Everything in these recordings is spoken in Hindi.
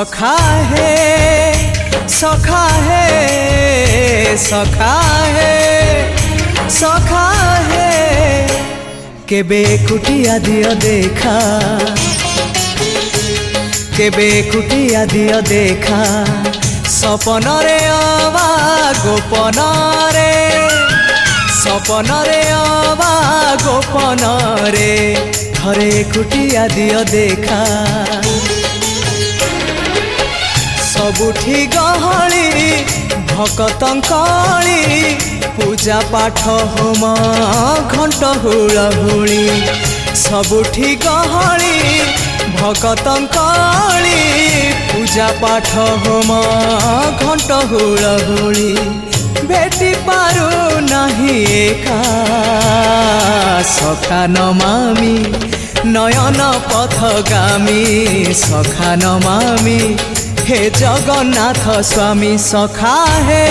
सखा है सखा है सखा है सखा है केबे कुटिया दियो देखा केबे कुटिया दियो देखा सपनरे अबा गोपनरे सपनरे अबा गोपनरे थरे कुटिया दियो देखा सबुठी गहली भकतंकली पूजा पाठ होम घंट हुलहुली सबुठी गहली भकतंकली पूजा पाठ होम घंट हुलहुली बेटी पारू नहीं एका सखा नमामि नयन पथगामी सखा नमामि हे जगन्नाथ स्वामी सखा है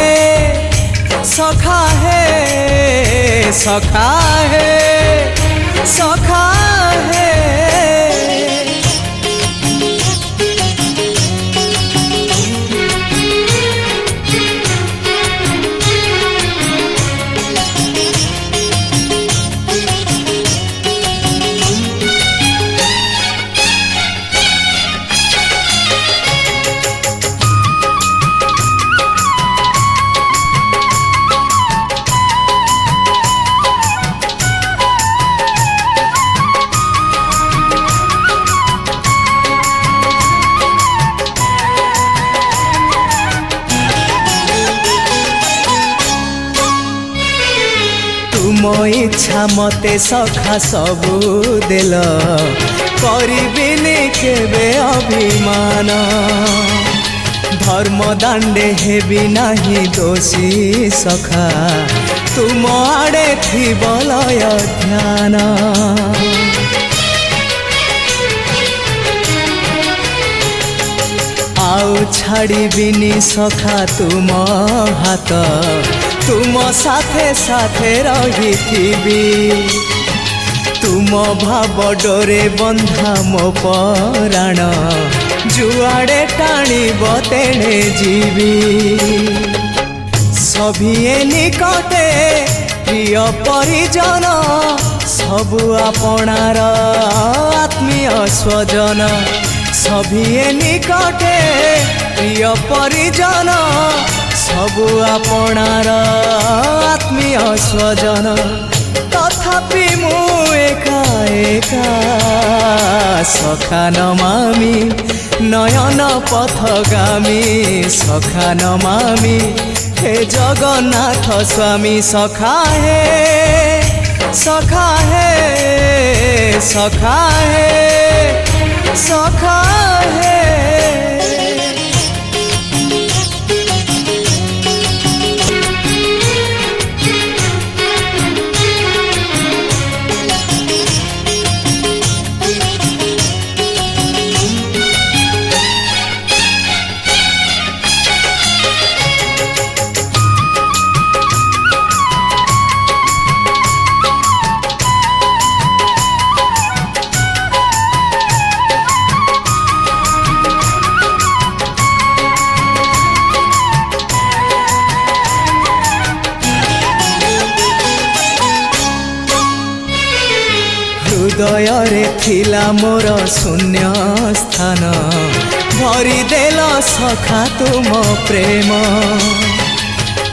सखा है सखा है सखा है तुम इच्छा मते सखा सबू देल करिबिनी केबे अभिमान धर्म दांडे हेबी नाही दोषी सखा तुम आड़े थी बलय ध्यान आउ छाड़िबिनी सखा तुम हाथ तुम साथे साथे रही तुम भाव डोरे बंधा मो पराण जुआड़े टाणीब तेणे जीवी सभिए निकटे प्रिय परिजन सबु आपणार आत्मीय स्वजन सभिए निकटे प्रिय परिजन सबु आपणार आत्मीय स्वजन तथापि मु एका एका सखा नमामि नयन पथगामी सखा नमामि हे जगन्नाथ स्वामी सखा है सखा है सखा है सखा है हृदय थिला मोर शून्य स्थान भरी देल सखा तुम प्रेम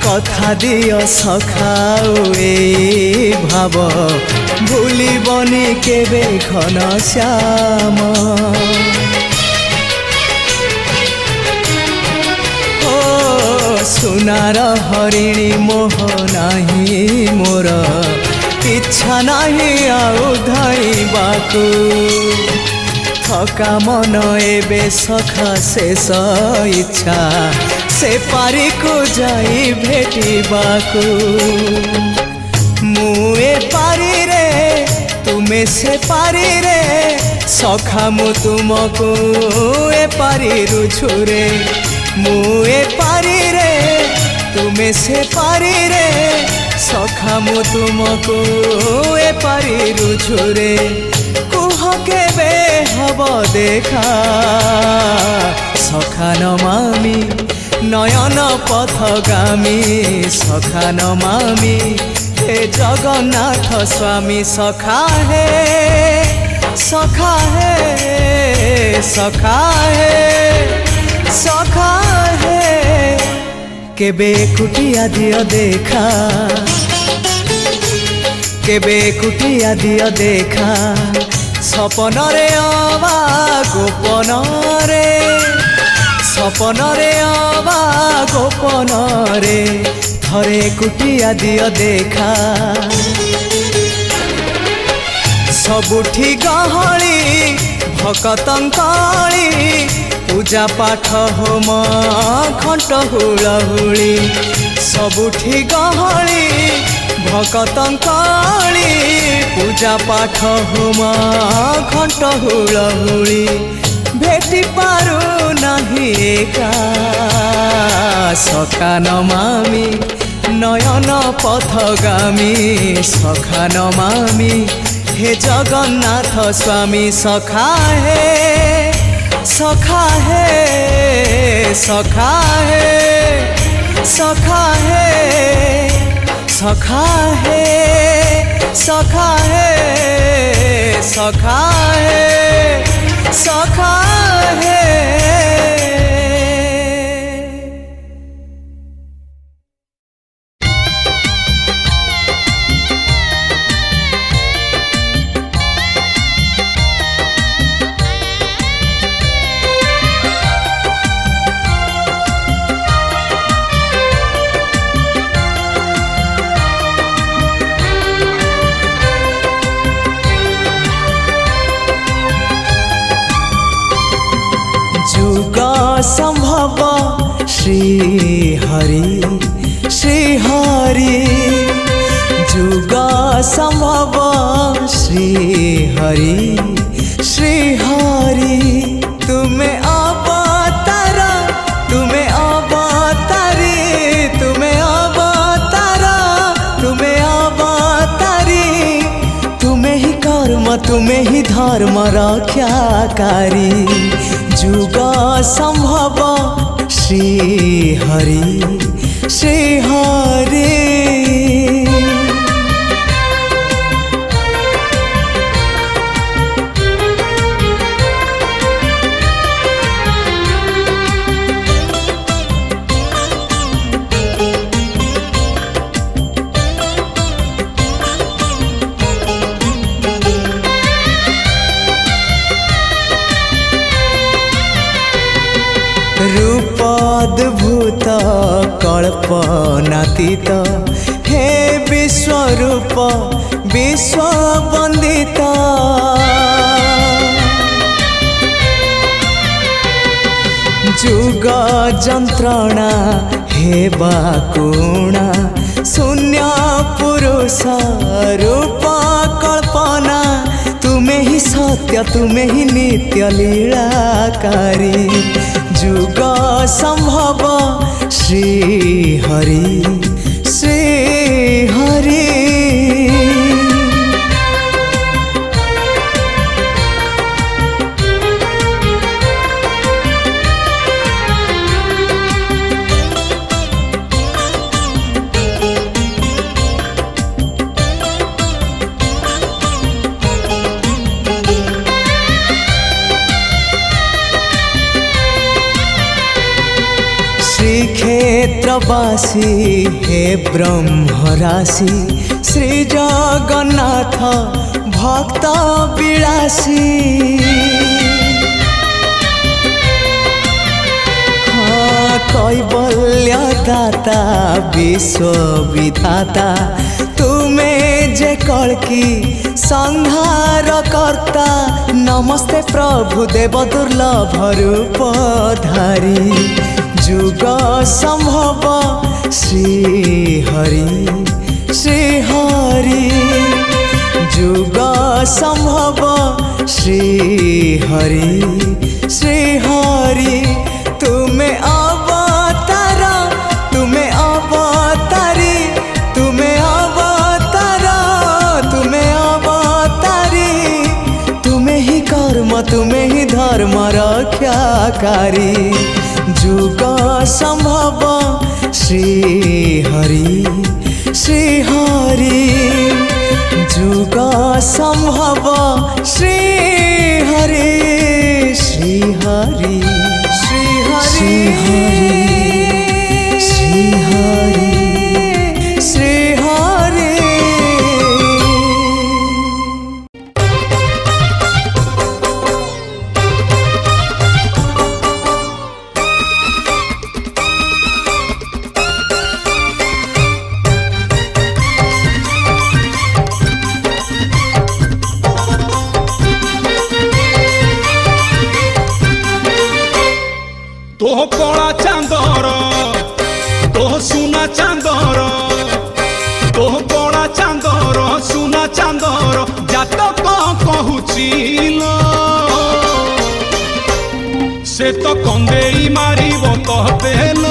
कथा दियो सखा ए भाव भूलिबनी केबे घन श्याम ओ सुनार हरिणी मोह नाही मोर इच्छा नहीं आउ धाइबाकू थका मन एबे सखा शेष इच्छा से पारी को जाई भेटिबाकू मुए पारी रे तुमे से पारी रे सखा मु तुमको ए पारी रुछुरे मुए पारी रे तुमे से पारी रे सखा मु तुमको ए पारी रुछुरे कुह केबे हब देखा सखा सखा नमामि नयन पथगामी सखा नमामि हे जगन्नाथ स्वामी सखा हे सखा हे सखा हे सखा हे केबे कुटिया दियो देखा केबे कुटिया दियो देखा सपन रे अबा गोपन रे सपन रे अबा गोपन रे थरे कुटिया दियो देखा सबुठी गहली भकतंकली पूजा पाठ होम घंट हुलहुली सबुठी गहली भकतंकली पूजा पाठ होम घंट हुलहुली भेटी पारु नहीं एका सखा नमामि नयन पथगामी सखा नमामि हे जगन्नाथ स्वामी सखा हे सखा हे सखा हे सखा हे सखा हे सखा हे सखा हे सखा हे जुग संभव श्री हरि जुग संभव श्री हरि तुम्हें अवतार तुम्हें अवतारी तुम्हें अवतार तुम्हें अवतारी तुम्हें ही कर्म तुम्हें ही धर्म रक्षाकारी जुग संभव श्री हरि रूपाद्भुत कल्पनातीत हे विश्वरूप विश्ववंदित जुग जंत्रणा हे बाकुणा शून्य पुरुष रूप कल्पना तुम्हें ही सत्य तुम्हें ही नित्य लीलाकारी जुग संभव श्री हरि क्षेत्रवासी हे ब्रह्म राशि श्री जगन्नाथ भक्त विलासी कैवल्य दाता विश्व विधाता तुम्हें जे कल्कि संहार कर्ता नमस्ते प्रभु देव दुर्लभ रूप धारी जुग संभव श्री हरि जुग संभव श्री हरि तुम्हें अवतार तुम्हें अवतारी तुम्हें अवतार तुम्हें अवतारी तुम्हें ही कर्म तुम्हें ही धर्म रक्षाकारी जुग संभव श्री हरि श्री हरि जुग संभव श्री हरि श्री हरि श्री हरि श्री हरि श्री हरि। तोह कला चांदर तोह सुना चांदर तोह कला चांदर सुना चांदर जातक कहूचिल से तो कंदेई मारिब कहतेल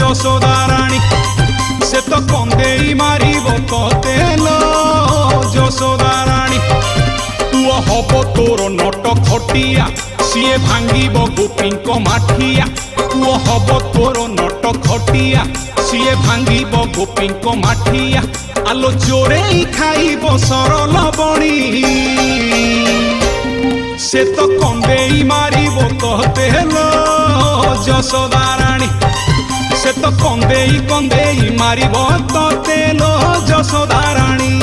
यशोदा रानी से तो कंदेई मारिब कहतेल यशोदा रानी पुआ हब तोर नट खटिया सीए भांगिब गोपींक माठिया पुओ हब तोर नट खटिया सीए भांगिब गोपींक माठिया आलो चोरे खाइब सरल बणी से तो कंदेई मारिब कहतेल यशोदा रानी से तो कंदेई कंदेई मारिब कहतेल यशोदा रानी।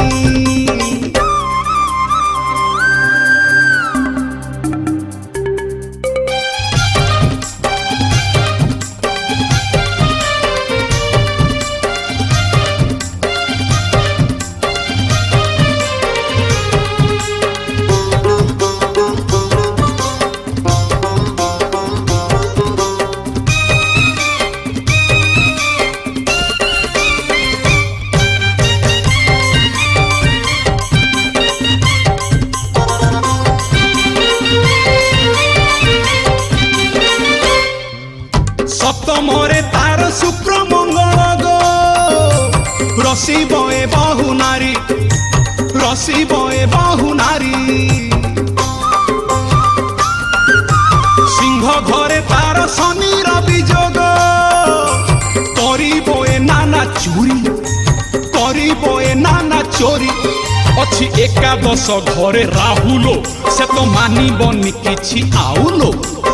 सप्तमरे तार शुक्र मंगल गो रसी बए बहु नारी रसी बए बहु नारी सिंह घरे तार शनि रवि जोग करिब ए नाना चोरी करिब ए नाना चोरी अच्छी एकादश घरे राहुलो से तो मानिबनी किछि आउलो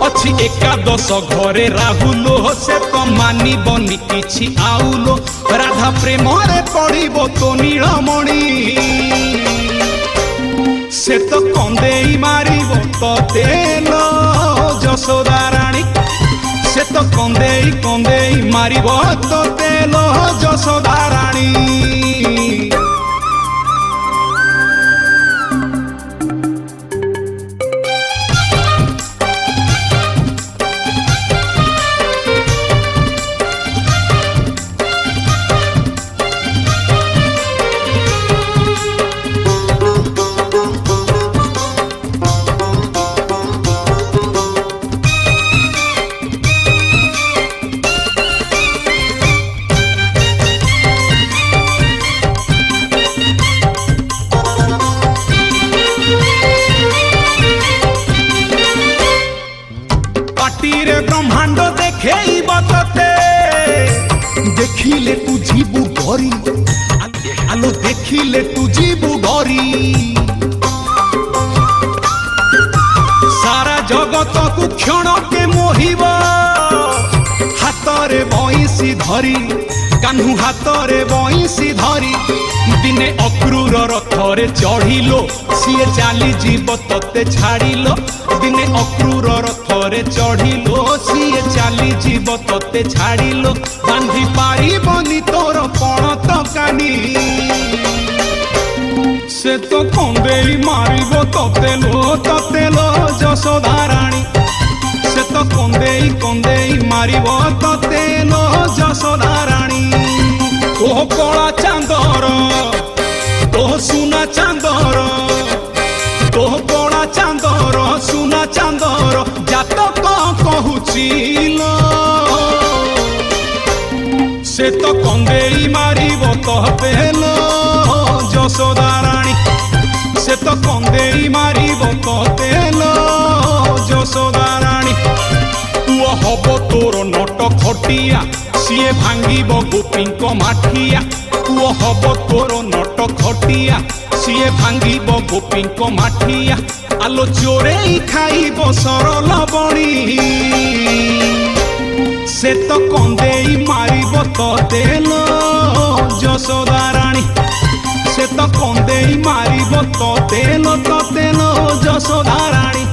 अच्छी एकादश घरे राहुलो से तो मानिबनी किछि आउलो राधा प्रेम रे पड़िब तो नीलमणि से तो कंदेई मारिब तो तेल यशोदा रानी से तो कंदेई कंदेई मारिब तो तेल यशोदा रानी। ब्रह्मांड देखे बतते देखिले तू जीबू डरी आलो देखिले तू जीबू डरी सारा जगत को क्षण के मोहिब हाथ रे बईसी धरी कान्हू हाथ रे बईसी धरी दिने अक्रूर रथरे चढ़िलो सीए चाली जीव तते छाड़िलो दिने अक्रूर रथरे चढ़िलो सीए चाली जीव तते छाड़िलो बांधी पारिबनी तोर पणत कानी से तो कंदेई मारिब ततेलो यशोदा रानी से तो कंदेई कंदेई मारिब ततेलो यशोदा रानी। तोह कला चांदर तोह सुना चांदर तोह कला चांदर सुना चांदर जातक कहूचिल से तो कंदेई मारिब कहतेल यशोदा रानी से तो कंदेई मारिब कहतेल यशोदा रानी। পুଅ হব তোর নট খটিয়া সিଏ ভাঙ্গিব গোপীঙ্ক মাঠিয়া পুଅ হব তোর নট খটিয়া সিଏ ভাঙ্গিব গোপীঙ্ক মাঠিয়া আলো চোরেই খাইব সরল বণী সে তো কন্দেই মারিব ততে লো যশোদা রানী সে তো কন্দেই মারিব ততে লো যশোদা রানী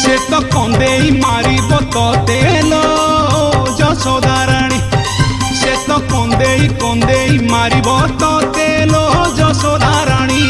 সে তো কন্দেই মারিব ততে লো যশোদা রানী সে তো কন্দেই মারিব ততে লো যশোদা রানী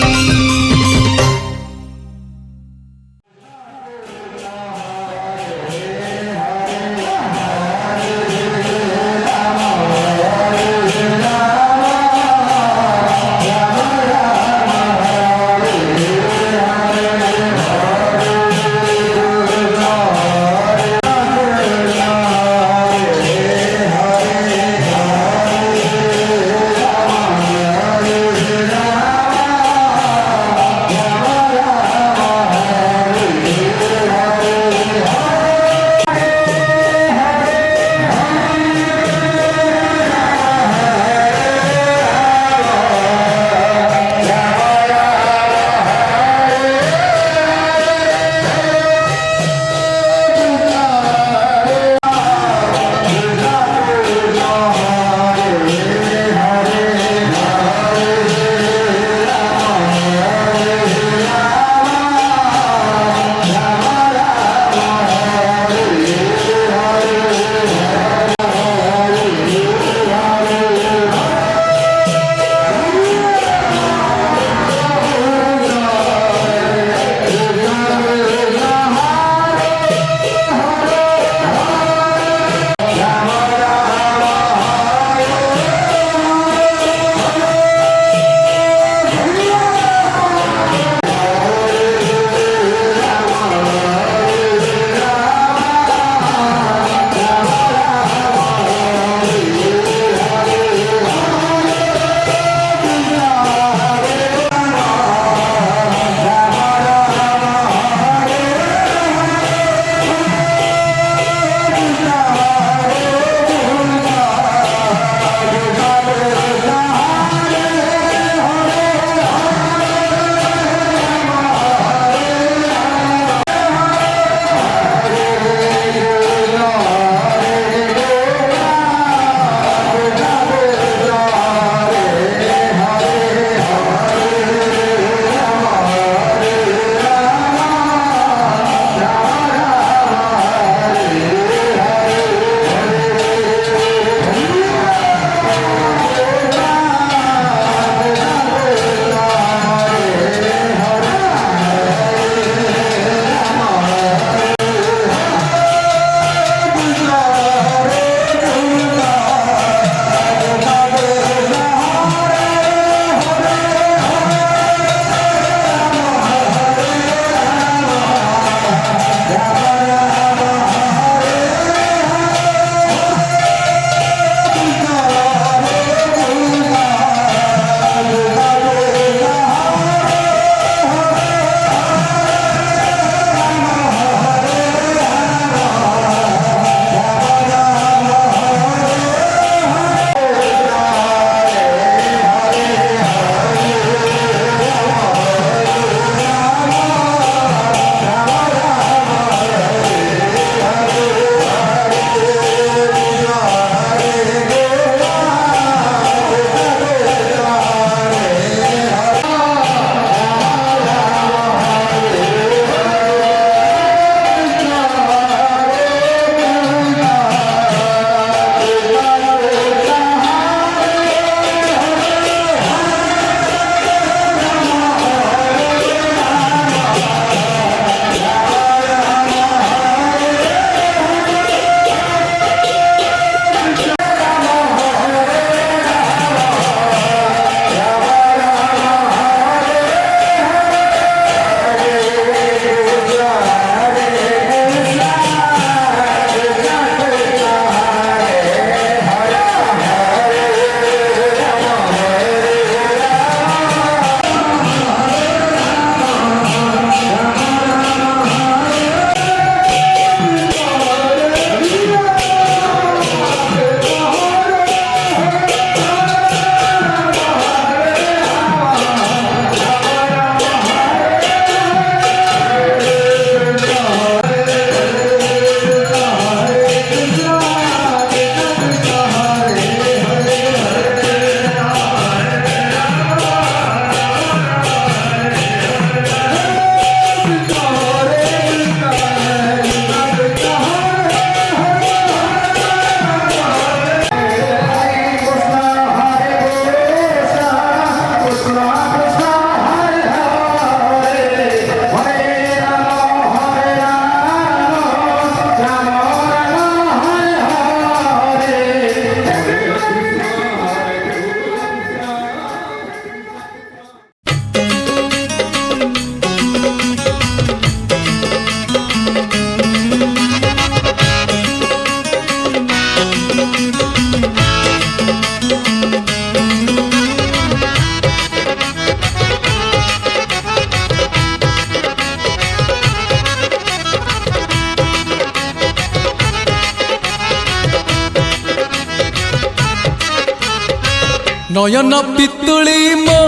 नयन पितुली मो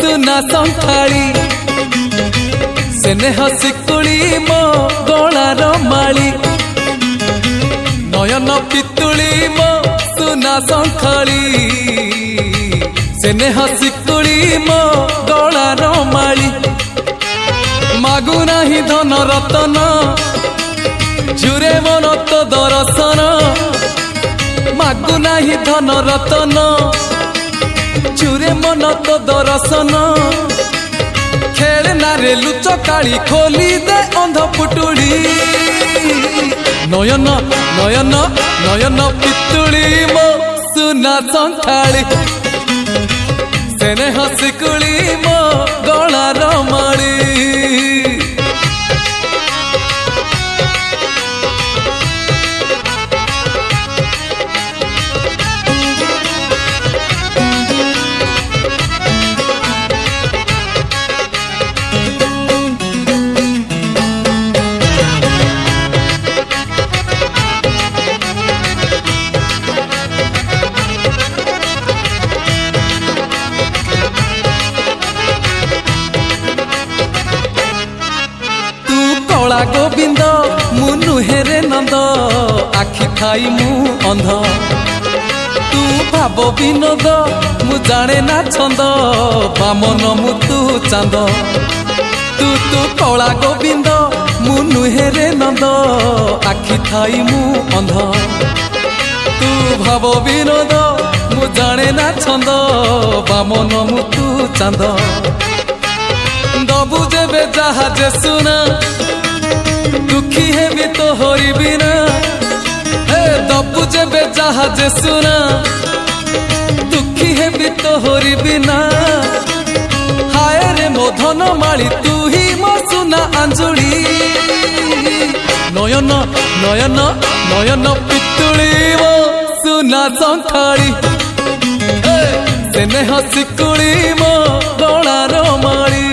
सुना संखाली स्नेह शिकुली मो गलार माली नयन पितुली मो सुना संखाली स्नेह शिकुली मो गलार माली मागु नाही धन रतन जुरे मन तो दर्शन मागु नाही धन रतन जुरे मन तो दर्शन खेलना रे लुच काली खोली दे अंध पुटुड़ी नयन नयन नयन पितुड़ी मो सुना संखाली स्नेह शिकुली मो गलार माली गोविंद मुनु हेरे नंद आखि खाई मु अंध तू भाव विनोद मु जाने ना छंद बामन मु तू चांद तू तू कला गोविंद मुनु हेरे नंद आखि खाई मु अंध तू भाव विनोद मु जाने ना छंद बामन मु तू चांद दबु जेबे जहाजे सुना दुखी है भी तो होरी बिना हे दबु जेबे जहाजे सुना दुखी है भी तो होरी बिना हाय रे मो धन माली तू ही मो सुना अंजुली नयन नयन नयन पितुली मो सुना संखाली स्नेह शिकुली मो गलार माली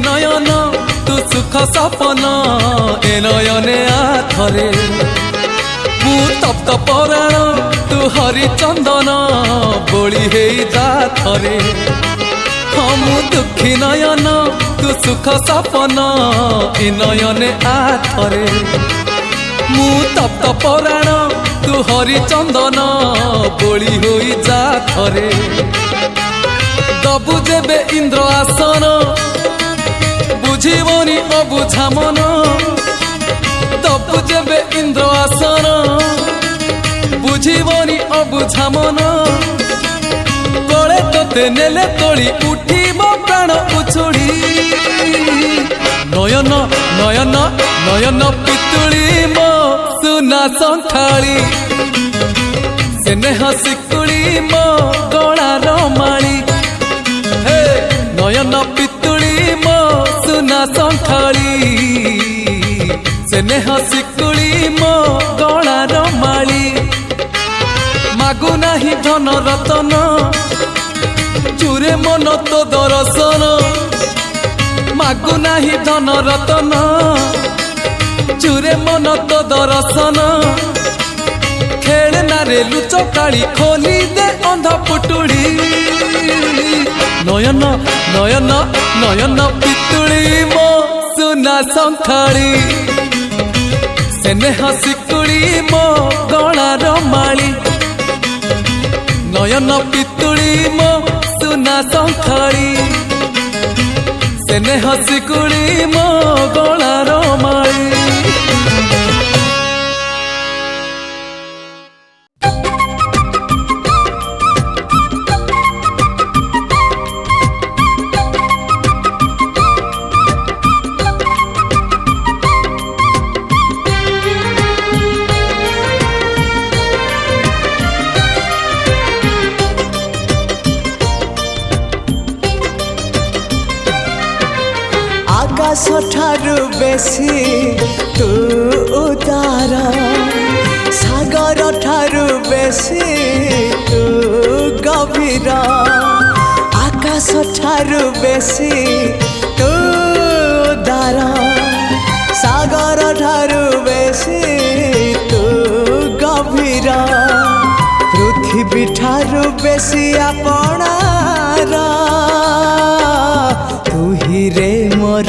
नयन तू सुख सपन ए नयने आथरे मु तप्त पराण तू हरि चंदन बोली हे जा थरे हाँ मु दुखी नयन तू सुख सपन ए नयने आथरे मु तप्त पराण तू हरि चंदन बोली हो जा थरे दबु जेबे इंद्र आसन बुझीबनी अबुझा मन दबु जेबे इंद्र आसन बुझीबनी अबुझा मन कले तोते नेले तोली उठीब प्राण उछुड़ी नयन नयन नयन पितुली मो सुना संखाली स्नेह शिकुली मो गलार माली हे नयन पितुली मो सुना संखाली स्नेह शिकुली मो गलार माली मागु नाही धन रतन चुरे मन तो दर्शन मागु नाही धन रतन चुरे मन तो दर्शन खेलना रे लुच काली खोली दे अंध पुटुड़ी नयन नयन नयन पितुली मो सुना संखाली स्नेह शिकुली मो गलार माली नयन पितुली मो सुना संखाली स्नेह शिकुली मो गलार माली आकाश ठारू बेसी तू उदार सागर ठारू बेसी तू गभीर आकाश ठारू बेसी तू उदार सागर ठारू बेसी तू गभीर पृथ्वी ठारू बेसी आपणार तू ही रे मोर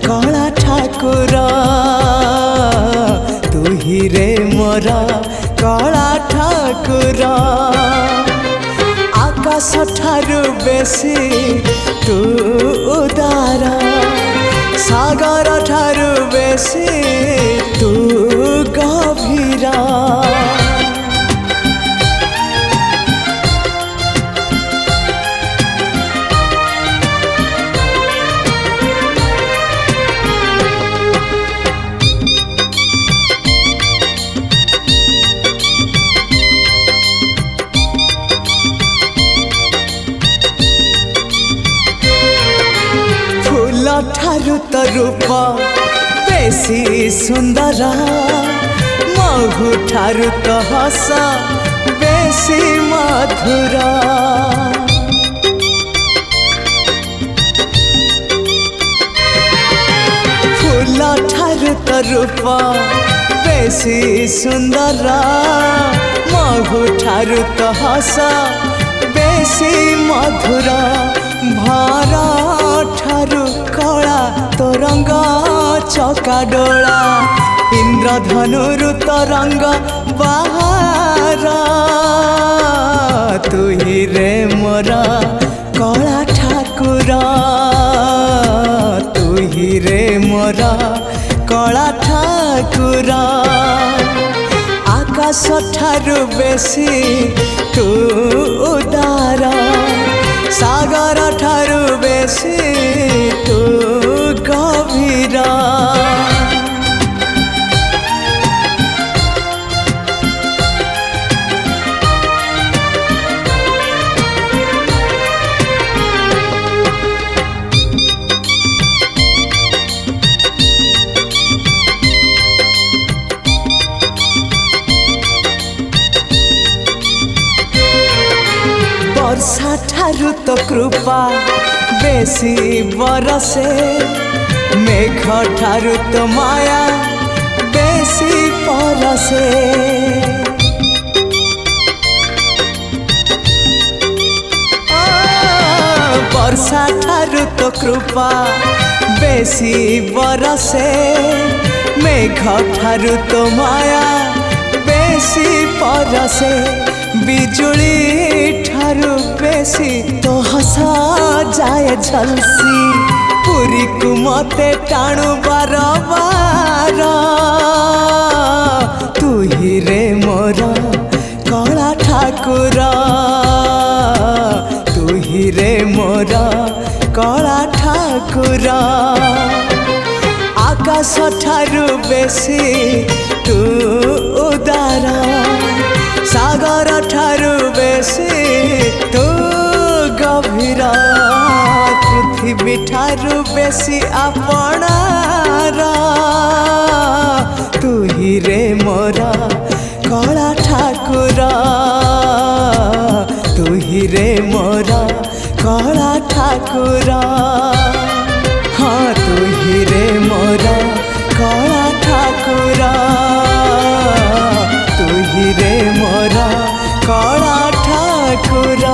कला ठाकुर तू ही रे मोर कला ठाकुर आकाश ठारू बेसी तू उदार सागर ठारू बेसी तू गभीर ठारू तो रूप बेसी सुंदर महु ठारू तो हस बेसी मधुर फूल ठारू तो रूप बेसी सुंदर महु ठारू तो हस बेसी मधुर भरा ठारू कला तरंग चका डोला इंद्रधनुरु तरंग बाहर तू ही रे मोर कला ठाकुर तू ही रे मोर कला ठाकुर आकाश ठारू बेसी तू उदार सागर ठारू बेसी तू गभीर वर्षा ठारू तो कृपा बेसी बरसे मेघ ठारू तो माया बेसी परसे वर्षा ठारू तो कृपा बेसी बरसे मेघ ठारू तो माया बेसी परसे बिजुली ठारू बेसी तो हसा जाए झलसी पुरी को मते टाणु बार बार तू ही रे मोर कला ठाकुर तू ही रे मोर कला ठाकुर आकाश ठारू बेसी तू उदार सागर ठारू बेसी तू गभीर पृथ्वी ठारू बेसी आपणार तू ही रे मोर कला ठाकुर तू ही रे मोर कला ठाकुर हाँ तू ही रे मोर कला ठाकुर तू ही रे मोर कला ठाकुर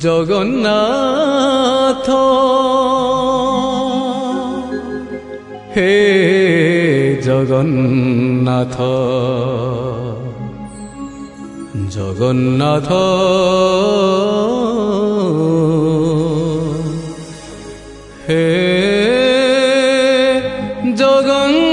জগন্নাথ হে জগন্নাথ জগন্নাথ হে জগন্নাথ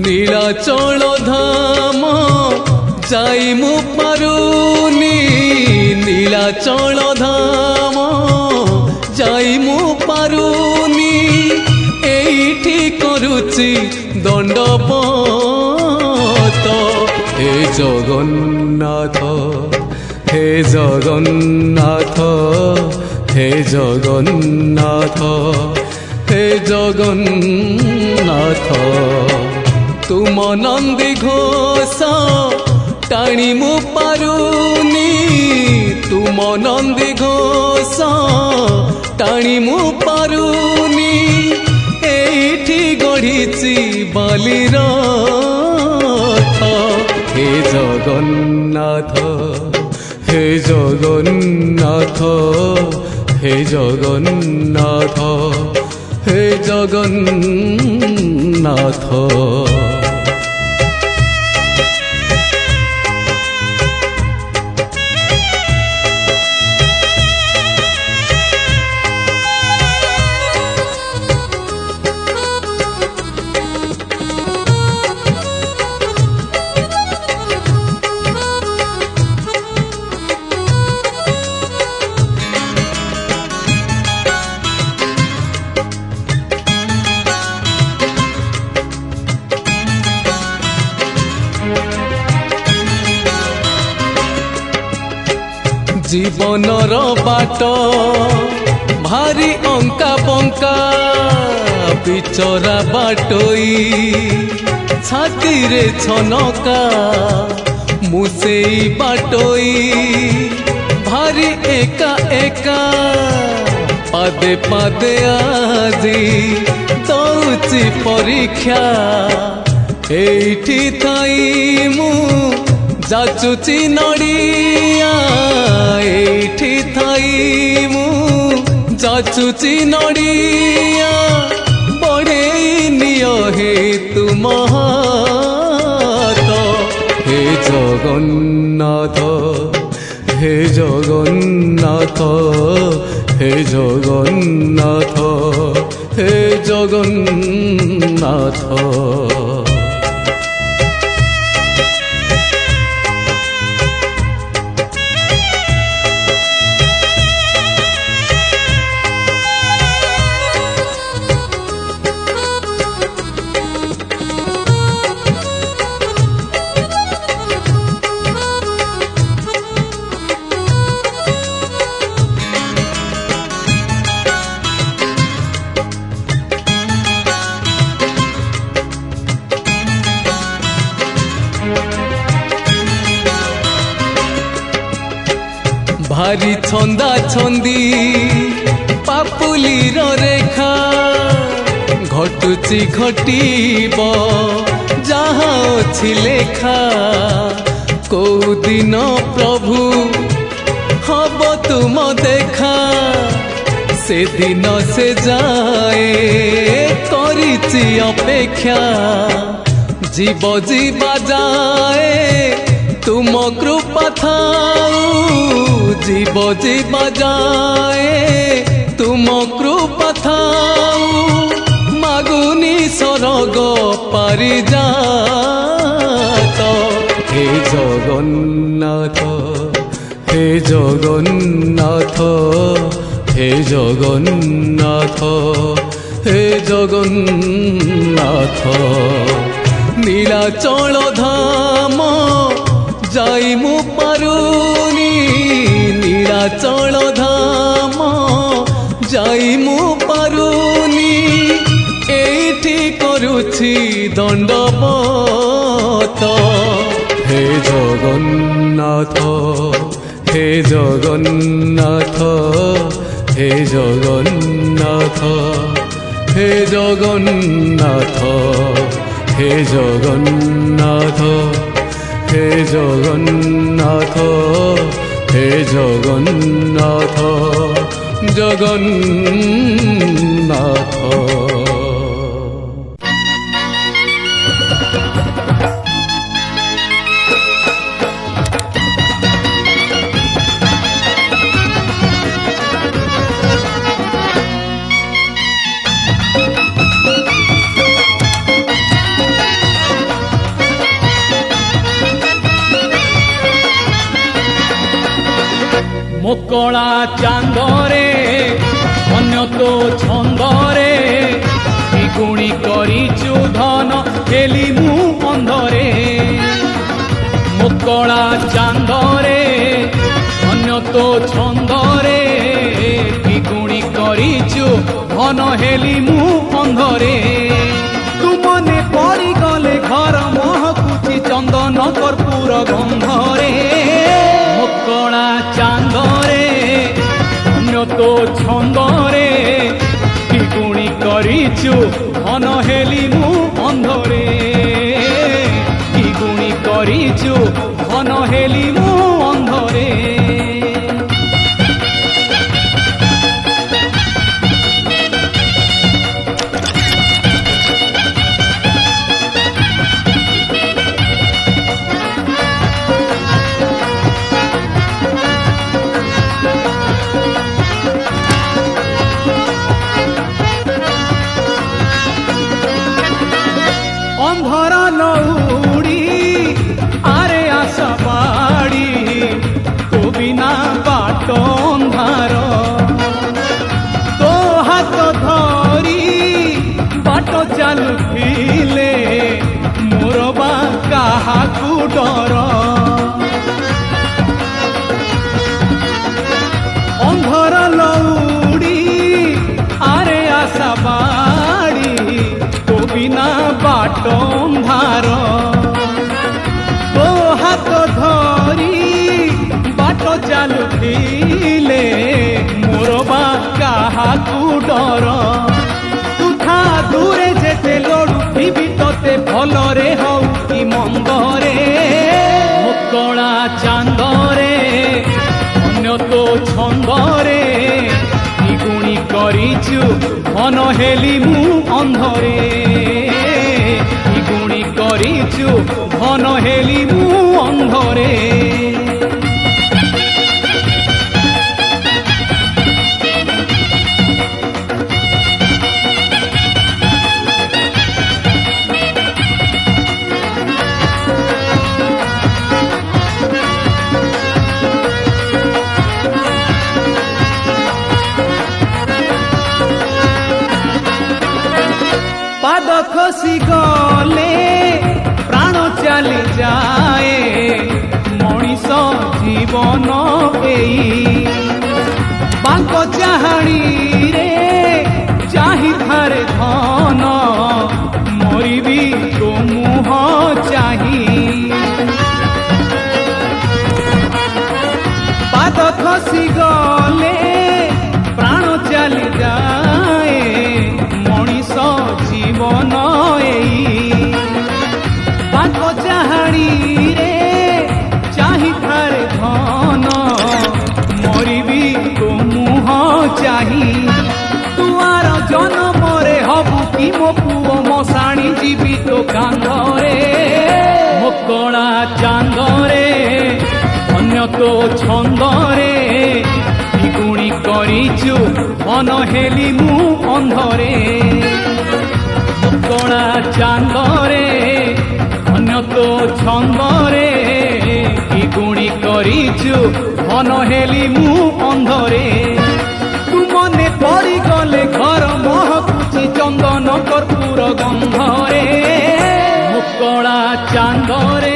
নীলাচল ধাম যাই মু পারুনি নীলাচল ধাম যাই মু পারুনি এইটি করুচি দণ্ডপত হে জগন্নাথ হে জগন্নাথ হে জগন্নাথ হে জগন্নাথ তুম নন্দী ঘোষ টাণি মু পারুনি তুম নন্দী ঘোষ টাণি মু পারুনি এইটি গড়িছি বালির হে জগন্নাথ হে জগন্নাথ হে জগন্নাথ হে জগন্নাথ জীবনর বাট ভারি অঙ্কা বঙ্কা বিচরা বাটই ছাতিরে ছনকা মুসেই বাটই ভারি একা একা পাদে পাদে আজি দৌছি পরীক্ষা এইটি থাই মু যাচুচি নড়িয়া এইটি থাই মু যাচুচি নড়িয়া বড়েই নিয় হে তুম হাত হে জগন্নাথ হে জগন্নাথ হে জগন্নাথ হে জগন্নাথ ভারি ছন্দা ছন্দি পাপুলির রেখা ঘটুচি ঘটিব যাহা অছি লেখা কোদিন প্রভু হব তুম দেখা সেদিন সে যায় করিছি অপেক্ষা জীব জীবা যায় তুম কৃপা থাউ জীব জীবা যায় তুম কৃপা থাউ মাগুনি স্বর্গ পারিজাত হে জগন্নাথ হে জগন্নাথ হে জগন্নাথ হে জগন্নাথ নীলাচল ধাম যাই মু পারুনি নীলাচল ধাম যাই মু পারুনি এইটি করুছি দণ্ডবত হে জগন্নাথ হে জগন্নাথ হে জগন্নাথ হে জগন্নাথ হে জগন্নাথ হে জগন্নাথ হে জগন্নাথ জগন্নাথ মোকলা চান্দরে অন্য তো ছন্দরে দ্বিগুণী করিছু ধন হেলি মু অন্ধরে মোকলা চান্দরে অন্য তো ছন্দরে দ্বিগুণী করিছু ধন হেলি মু অন্ধরে তুমনে পড়িগলে ঘর মহকুচি চন্দন কর্পূর গন্ধরে মোকলা চান্দরে অন্য তো ছন্দরে দ্বিগুণী করিছু ধন হেলি মু অন্ধরে দ্বিগুণী করিছু ধন হেলি মু অন্ধরে অন্ধর লৌড়ি আরে আশা বাড়ি তো বিনা বাট অন্ধার তো হাত ধরি বাট চালুলে মোর বা কাহাকু ডর অন্ধর লৌড়ি আরে আশা বাড়ি তো বিনা বাট অন্ধার তো হাত ধরি বাট চালুলে মোর বা কাহাকু ডর তুথা দূরে যেতে লড়ুথিবি তোতে ভলরে হও কি মন্দরে মোকলা চান্দরে অন্য তো ছন্দরে দ্বিগুণী করিছু ধন হেলি মু অন্ধরে দ্বিগুণী করিছু ধন হেলি মু অন্ধরে পাদ খসি গলে প্রাণ চালি যায় মଣିষ জীবন এই বাঙ্ক চাহাড়ি রে চাহিধারে ধন মরিবি তো মুহ চাহি পাদ খসি গলে প্রাণ চালি যায় মଣିষ জীবন এই বাঙ্ক চাহাড়ি রে চাহিধারে ধন মরিবি তো মুহ চাহি তুয়ার জন্মরে হবু কি মো পুଅ মশাণী ଯିବି তো কান্ধরে মোকলা চান্দরে অন্য তো ছন্দরে দ্বিগুণী করিছু ধন হেলি মু অন্ধরে মোকলা চান্দরে অন্য তো ছন্দরে দ্বিগুণী করিছু ধন হেলি মু অন্ধরে তুমনে পড়িগলে ঘর মহকুচি କର୍ପୂର ଗନ୍ଧରେ ମୁକଳା ଚାନ୍ଦରେ